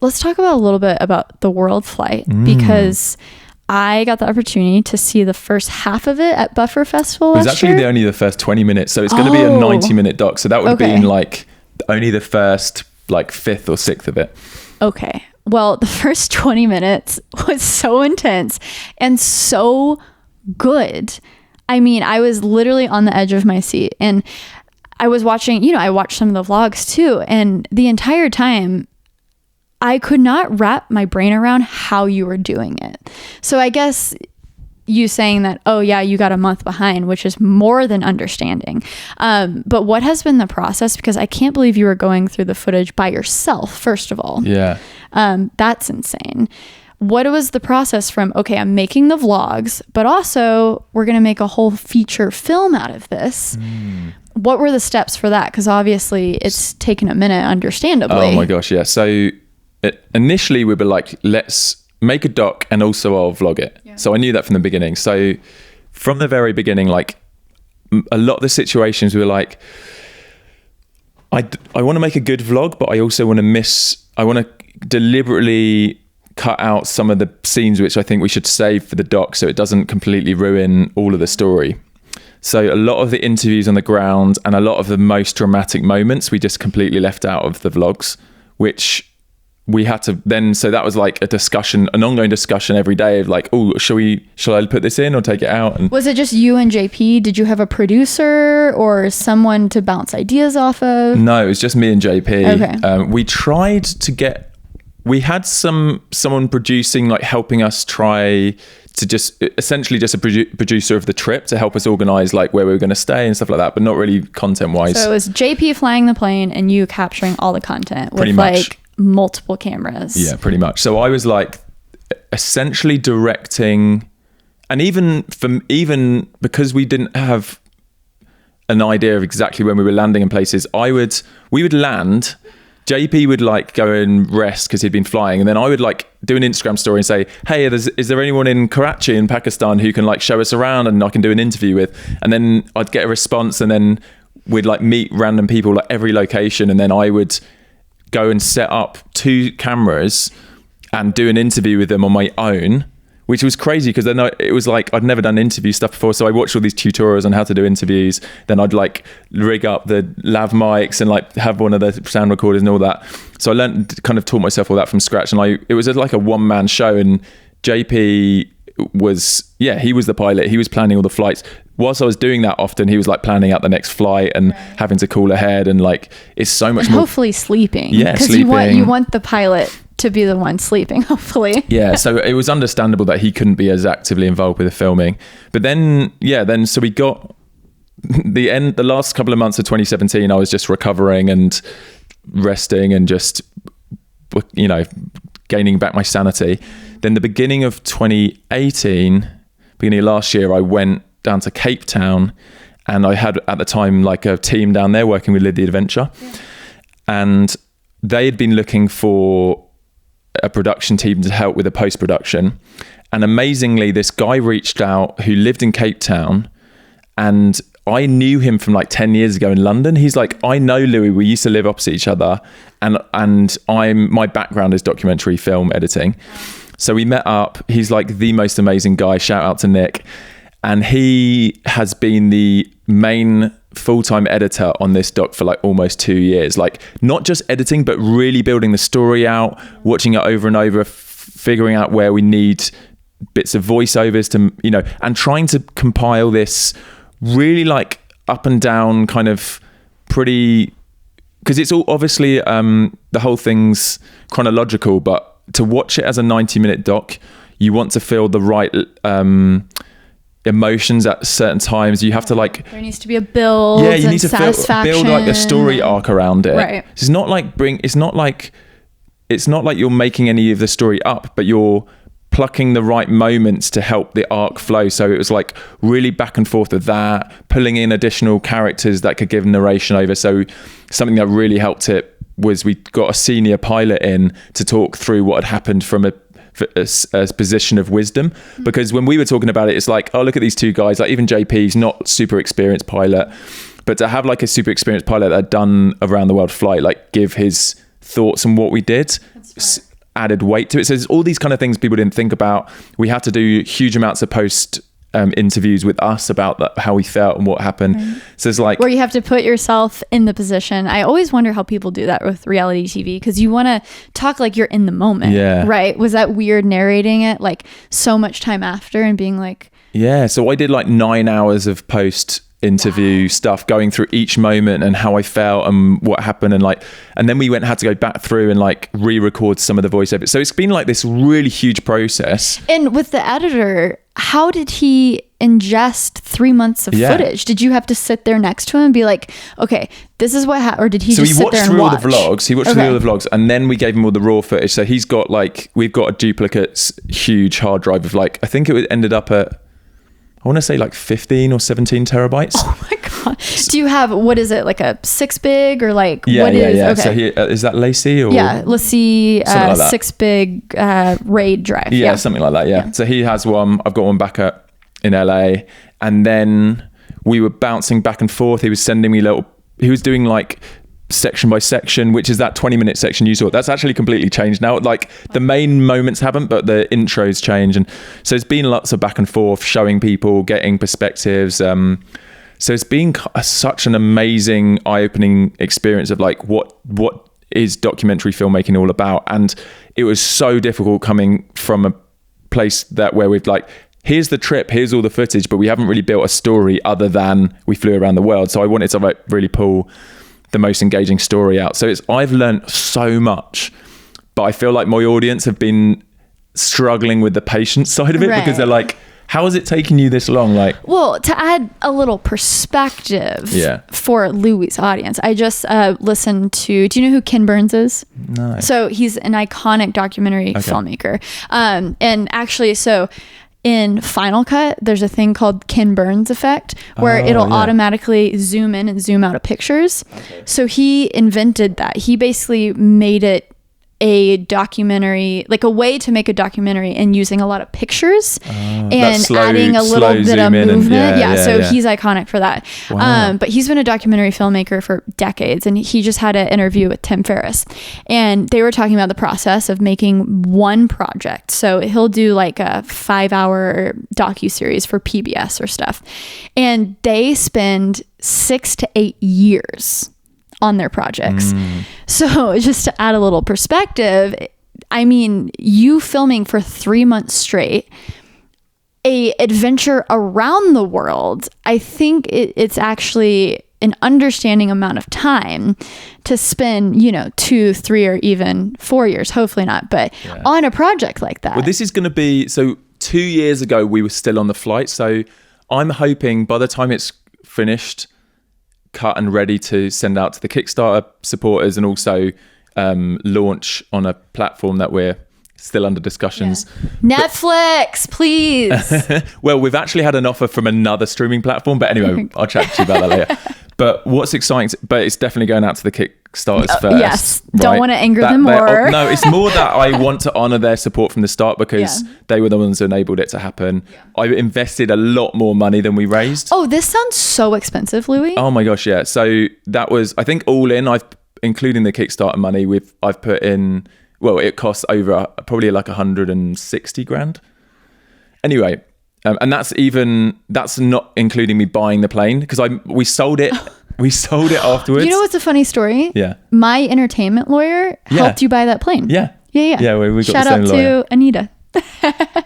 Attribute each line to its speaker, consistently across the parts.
Speaker 1: let's talk about a little bit about the world flight, because I got the opportunity to see the first half of it at Buffer Festival last year.
Speaker 2: It was actually only the first 20 minutes. So it's going to be a 90-minute doc. So that would have been like only the first like 5th or 6th of it.
Speaker 1: Okay. Well, the first 20 minutes was so intense and so good. I mean, I was literally on the edge of my seat, and I was watching, you know, I watched some of the vlogs too. And the entire time I could not wrap my brain around how you were doing it. So I guess you saying that, oh yeah, you got a month behind, which is more than understanding. But what has been the process? Because I can't believe you were going through the footage by yourself, first of all.
Speaker 2: Yeah.
Speaker 1: That's insane. What was the process from, okay, I'm making the vlogs, but also we're going to make a whole feature film out of this. What were the steps for that? Because obviously it's taken a minute, understandably.
Speaker 2: Oh my gosh, yeah. So initially we were like, let's make a doc and also I'll vlog it. Yeah. So I knew that from the beginning. So from the very beginning, like a lot of the situations we were like, I want to make a good vlog, but I also want to deliberately cut out some of the scenes which I think we should save for the doc so it doesn't completely ruin all of the story. So a lot of the interviews on the ground and a lot of the most dramatic moments we just completely left out of the vlogs, which we had to then, so that was like a discussion, an ongoing discussion every day of like, oh, shall I put this in or take it out? And
Speaker 1: was it just you and JP? Did you have a producer or someone to bounce ideas off of?
Speaker 2: No, it was just me and JP.
Speaker 1: Okay.
Speaker 2: We tried to we had someone producing, like helping us try to just essentially just a producer of the trip to help us organize like where we were going to stay and stuff like that, but not really content wise.
Speaker 1: So it was JP flying the plane and you capturing all the content with like multiple cameras.
Speaker 2: Yeah, pretty much. So I was like essentially directing, and even because we didn't have an idea of exactly when we were landing in places, we would land. JP would like go and rest because he'd been flying, and then I would like do an Instagram story and say, hey, is there anyone in Karachi in Pakistan who can like show us around and I can do an interview with? And then I'd get a response, and then we'd like meet random people like every location, and then I would go and set up 2 cameras and do an interview with them on my own, which was crazy because then it was like I'd never done interview stuff before, so I watched all these tutorials on how to do interviews. Then I'd like rig up the lav mics and like have one of the sound recorders and all that. So I learned, kind of taught myself all that from scratch, and it was like a one-man show. And JP was, he was the pilot. He was planning all the flights. Whilst I was doing that, often he was like planning out the next flight and having to call ahead, and like it's so much more.
Speaker 1: Hopefully sleeping.
Speaker 2: Yeah,
Speaker 1: because you want the pilot to be the one sleeping, hopefully.
Speaker 2: Yeah, so it was understandable that he couldn't be as actively involved with the filming. But then so we got the last couple of months of 2017, I was just recovering and resting and just, you know, gaining back my sanity. Then the beginning of 2018, beginning of last year, I went down to Cape Town, and I had at the time like a team down there working with Lid the Adventure. Yeah. And they had been looking for a production team to help with the post-production, and amazingly this guy reached out who lived in Cape Town, and I knew him from like 10 years ago in London. He's like, I know Louis, we used to live opposite each other, and my background is documentary film editing. So we met up. He's like the most amazing guy, shout out to Nick, and he has been the main full-time editor on this doc for like almost 2 years, like not just editing but really building the story out, watching it over and over, figuring out where we need bits of voiceovers to, you know, and trying to compile this really like up and down kind of pretty, because it's all obviously the whole thing's chronological, but to watch it as a 90-minute doc, you want to feel the right emotions at certain times. You have to like,
Speaker 1: there needs to be a build.
Speaker 2: Yeah, you need to build like a story arc around it.
Speaker 1: Right.
Speaker 2: It's not like you're making any of the story up, but you're plucking the right moments to help the arc flow. So it was like really back and forth with that, pulling in additional characters that could give narration over. So something that really helped it was we got a senior pilot in to talk through what had happened from a position of wisdom, because when we were talking about it, it's like, oh, look at these 2 guys, like even JP's not super experienced pilot, but to have like a super experienced pilot that had done around the world flight, like give his thoughts on what we did, added weight to it. So there's all these kind of things people didn't think about. We had to do huge amounts of post interviews with us about how we felt and what happened. Right. So it's like,
Speaker 1: where you have to put yourself in the position. I always wonder how people do that with reality TV, because you want to talk like you're in the moment.
Speaker 2: Yeah.
Speaker 1: Right. Was that weird narrating it like so much time after and being like,
Speaker 2: yeah. So I did like 9 hours of post interview stuff, going through each moment and how I felt and what happened, and then we had to go back through and like re-record some of the voiceover. So it's been like this really huge process.
Speaker 1: And with the editor, how did he ingest 3 months of footage? Did you have to sit there next to him and be like, okay, this is what happened? Or did he just sit there and watch?
Speaker 2: He watched through all the vlogs, and then we gave him all the raw footage. So he's got we've got a duplicate huge hard drive of I think it ended up at, I want to say 15 or 17 terabytes.
Speaker 1: Oh my God. Do you have, what is it, like a 6 big or what is?
Speaker 2: Yeah.
Speaker 1: Okay.
Speaker 2: So is that Lacey or?
Speaker 1: Yeah, Lacey,
Speaker 2: like
Speaker 1: 6 big RAID drive.
Speaker 2: Yeah, something like that. Yeah. So he has one. I've got one back in LA. And then we were bouncing back and forth. He was sending me he was doing section by section, which is that 20-minute section you saw. That's actually completely changed now. The main moments haven't, but the intros change, and so it's been lots of back and forth, showing people, getting perspectives. So it's been such an amazing, eye-opening experience of what is documentary filmmaking all about. And it was so difficult coming from a place where we've here's the trip, here's all the footage, but we haven't really built a story other than we flew around the world. So I wanted to really pull the most engaging story out. So I've learned so much, but I feel like my audience have been struggling with the patience side of it, because they're like, how is it taking you this long?
Speaker 1: Well, to add a little perspective for Louis' audience, I just listened to, do you know who Ken Burns is?
Speaker 2: No.
Speaker 1: So he's an iconic documentary filmmaker. And actually, in Final Cut, there's a thing called Ken Burns effect, where it'll automatically zoom in and zoom out of pictures. Okay. So he invented that. He basically made it a documentary, a way to make a documentary, and using a lot of pictures and adding a little bit of movement. So he's iconic for that. Wow. But he's been a documentary filmmaker for decades, and he just had an interview with Tim Ferriss, and they were talking about the process of making one project. So he'll do a 5-hour docuseries for PBS or stuff, and they spend 6 to 8 years on their projects. So just to add a little perspective, I mean, you filming for 3 months straight, a adventure around the world, I think it's actually an understanding amount of time to spend, 2, 3, or even 4 years, hopefully not, but on a project like that.
Speaker 2: Well, this is going to be, so 2 years ago, we were still on the flight. So I'm hoping by the time it's finished, cut and ready to send out to the Kickstarter supporters, and also launch on a platform that we're still under discussions.
Speaker 1: Netflix, please.
Speaker 2: Well, we've actually had an offer from another streaming platform, but anyway, I'll chat to you about that later. But what's exciting, but it's definitely going out to the Kickstarters first.
Speaker 1: Yes, right? Don't want to anger them more.
Speaker 2: No, it's more that I want to honor their support from the start, because they were the ones who enabled it to happen. I invested a lot more money than we raised.
Speaker 1: Oh, this sounds so expensive, Louis.
Speaker 2: Oh my gosh, yeah. So that was, I think all in, including the Kickstarter money, I've put in, well, it costs over probably 160 grand. Anyway, and that's not including me buying the plane, because we sold it. We sold it afterwards.
Speaker 1: You know what's a funny story?
Speaker 2: Yeah.
Speaker 1: My entertainment lawyer helped you buy that plane.
Speaker 2: Yeah.
Speaker 1: Yeah.
Speaker 2: We got
Speaker 1: Shout
Speaker 2: the same
Speaker 1: out
Speaker 2: lawyer.
Speaker 1: to Anita.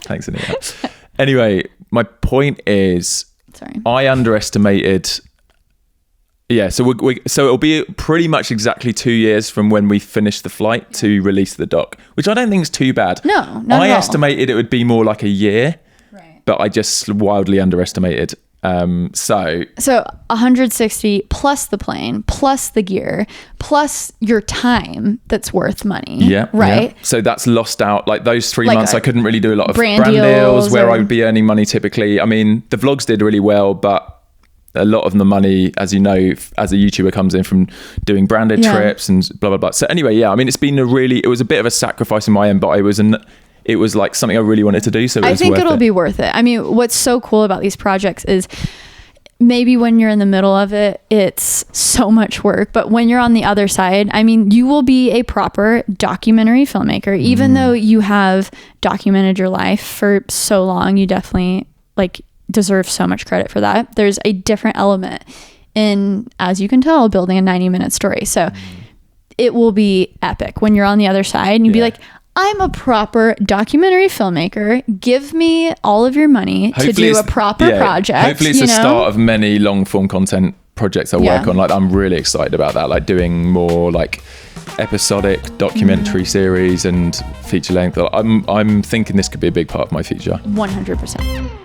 Speaker 2: Thanks, Anita. Anyway, my point is,
Speaker 1: sorry,
Speaker 2: I underestimated. Yeah, so so it'll be pretty much exactly 2 years from when we finished the flight to release the doc, which I don't think is too bad.
Speaker 1: No, not
Speaker 2: I
Speaker 1: at all.
Speaker 2: estimated it would be more like a year,
Speaker 1: right?
Speaker 2: But I just wildly underestimated. So
Speaker 1: 160 plus the plane, plus the gear, plus your time that's worth money.
Speaker 2: Yeah.
Speaker 1: Right.
Speaker 2: Yeah. So that's lost out. Those 3 months, I couldn't really do a lot of
Speaker 1: brand
Speaker 2: deals where I would be earning money typically. I mean, the vlogs did really well, but a lot of the money, as you know, as a YouTuber, comes in from doing branded trips and blah, blah, blah. So anyway, I mean, it was a bit of a sacrifice on my end, but it was something I really wanted to do. So I
Speaker 1: think it'll be worth it. I mean, what's so cool about these projects is maybe when you're in the middle of it, it's so much work. But when you're on the other side, I mean, you will be a proper documentary filmmaker. Even though you have documented your life for so long, you definitely like deserve so much credit for that. There's a different element in, as you can tell, building a 90-minute story. So it will be epic when you're on the other side and you'd be like, I'm a proper documentary filmmaker. Give me all of your money to do a proper project.
Speaker 2: Hopefully it's the start of many long form content projects I work on. Like, I'm really excited about that. Like doing more like episodic documentary series and feature length. I'm thinking this could be a big part of my future.
Speaker 1: 100%.